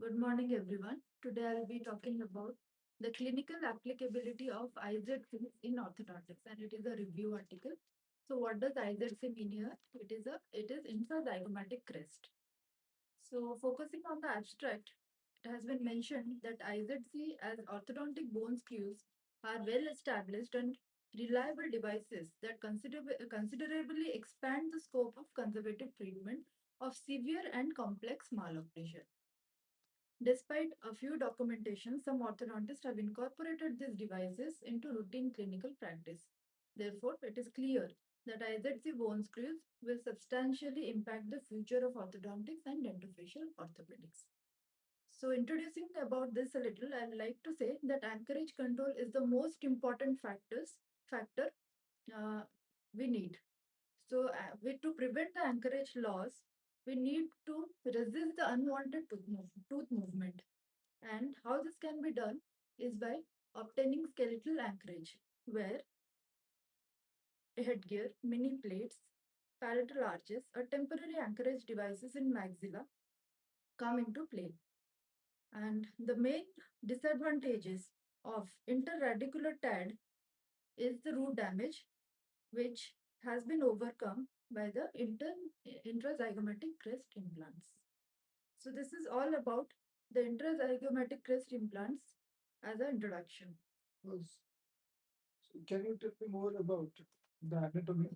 Good morning, everyone. Today I'll be talking about the clinical applicability of IZC in orthodontics, and it is a review article. So, what does IZC mean here? It is intrazygomatic crest. So, focusing on the abstract, it has been mentioned that IZC as orthodontic bone screws are well established and reliable devices that considerably expand the scope of conservative treatment of severe and complex malocclusion. Despite a few documentation, some orthodontists have incorporated these devices into routine clinical practice. Therefore, it is clear that IZC bone screws will substantially impact the future of orthodontics and dentofacial orthopedics. So, introducing about this a little, I'd like to say that anchorage control is the most important factor uh, we need. So, to prevent the anchorage loss, we need to resist the unwanted tooth movement. And how this can be done is by obtaining skeletal anchorage, where headgear, mini plates, palatal arches, or temporary anchorage devices in maxilla come into play. And the main disadvantages of interradicular TAD is the root damage, which has been overcome by the intrazygomatic crest implants. So this is all about the intrazygomatic crest implants as an introduction. Was- So can you tell me more about the anatomy?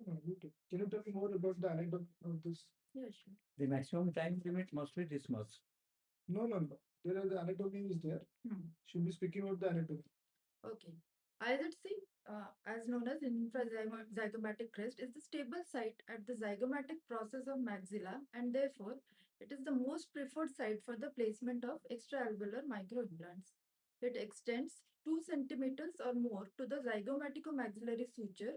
No, you tell. Can you tell me more about the anatomy of this? Yeah, sure. The maximum time limit must be this much. No, no, no. There are the anatomy is there. Should be speaking about the anatomy. Okay. IZC, as known as infrazygomatic crest, is the stable site at the zygomatic process of maxilla, and therefore it is the most preferred site for the placement of extraalveolar microimplants. It extends 2 centimeters or more to the zygomaticomaxillary suture,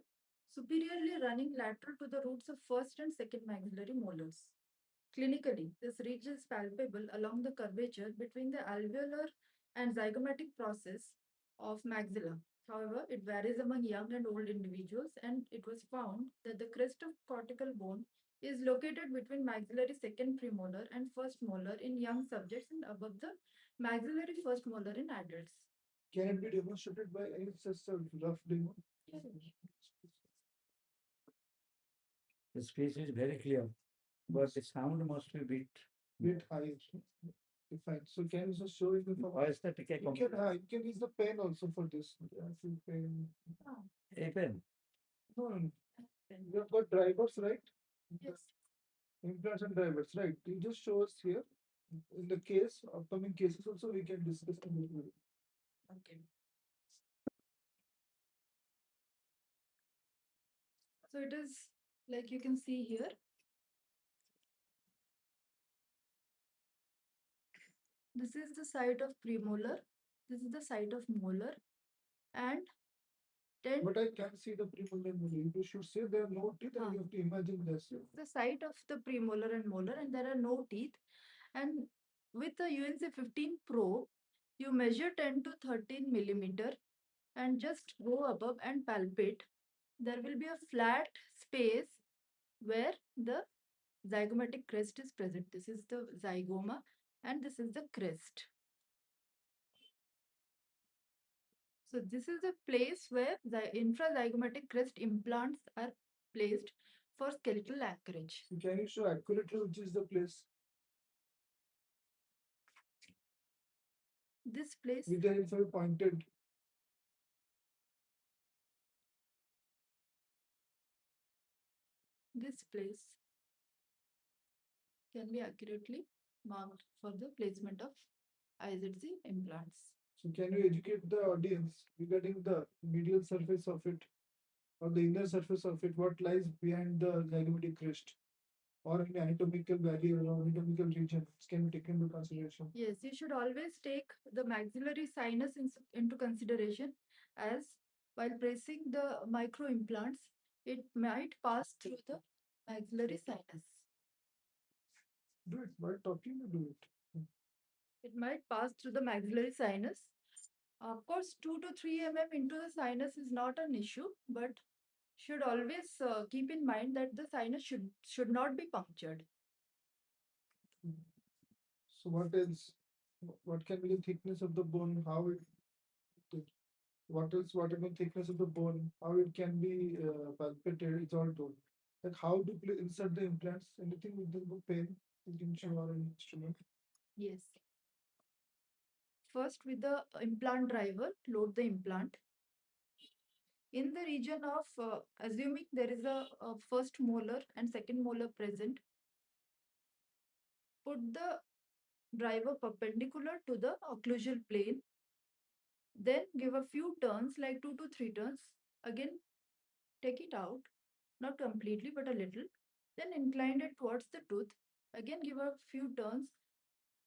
superiorly running lateral to the roots of first and second maxillary molars. Clinically, this ridge is palpable along the curvature between the alveolar and zygomatic process of maxilla. However, it varies among young and old individuals, and it was found that the crest of cortical bone is located between maxillary second premolar and first molar in young subjects and above the maxillary first molar in adults. Can it be demonstrated by any such a rough demo? The speech is very clear, but the sound must be Bit high. Okay, fine. So can you just show it from voice the ticket. you can use the pen also for this. Yeah, if you pen. A pen. No, no, no. You have got drivers, right? Yes. Implants and drivers, right? You just show us here. In the case, upcoming cases also we can discuss. Okay. So it is like you can see here. This is the site of premolar. This is the site of molar. And then But I can see the premolar molar. You should say there are no teeth and you have to imagine this. the site of the premolar and molar, and there are no teeth. And with the UNC 15 Pro, you measure 10 to 13 millimeter and just go above and palpate. There will be a flat space where the zygomatic crest is present. This is the zygoma and this is the crest. So this is the place where the infrazygomatic crest implants are placed for skeletal anchorage. Can you show accurately which is the place? This place, With the info pointed. this place can be accurately marked for the placement of IZC implants. So can you educate the audience regarding the medial surface of it or the inner surface of it? What lies behind the zygomatic crest? Or an anatomical barrier or anatomical region can be taken into consideration. Yes, you should always take the maxillary sinus into consideration, as while placing the micro implants, it might pass through the maxillary sinus. Do it while talking, do it. It might pass through the maxillary sinus. Of course, 2 to 3 mm into the sinus is not an issue, but should always keep in mind that the sinus should not be punctured. So what else? What can be the thickness of the bone? How it? What else? What about thickness of the bone? How it can be palpated? It's all told. Like how to insert the implants? Anything with the pen, you can show or an instrument. Yes. First, with the implant driver, load the implant. In the region of, assuming there is a first molar and second molar present, put the driver perpendicular to the occlusal plane. Then give a few turns, like 2 to 3 turns. Again, take it out, not completely, but a little. Then incline it towards the tooth. Again, give a few turns,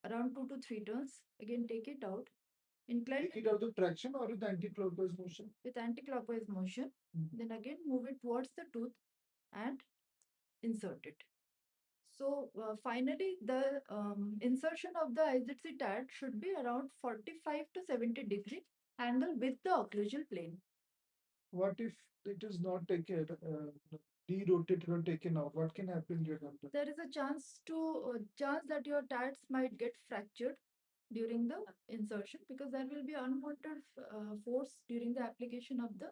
around 2 to 3 turns. Again, take it out. Incline Take it out of traction or with anti-clockwise motion. with anti-clockwise motion. Then again, move it towards the tooth and insert it. So finally, the insertion of the IZC TAD should be around 45 to 70-degree angle with the occlusal plane. What if it is not taken, derotated or taken out? What can happen here, doctor? There is a chance that your TADs might get fractured during the insertion, because there will be unwanted force during the application of the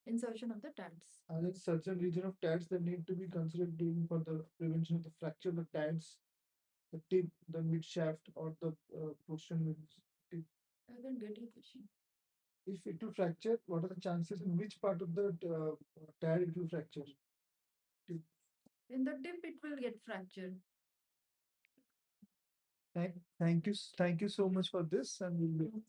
insertion of the TADs. Are there certain region of TADs that need to be considered during for the prevention of the fracture of the TADs, the tip, the mid shaft, or the portion with tip? I don't get your question. If it will fracture, what are the chances in which part of the TAD it will fracture? Tip. In the tip, it will get fractured. Thank you so much for this, and we'll be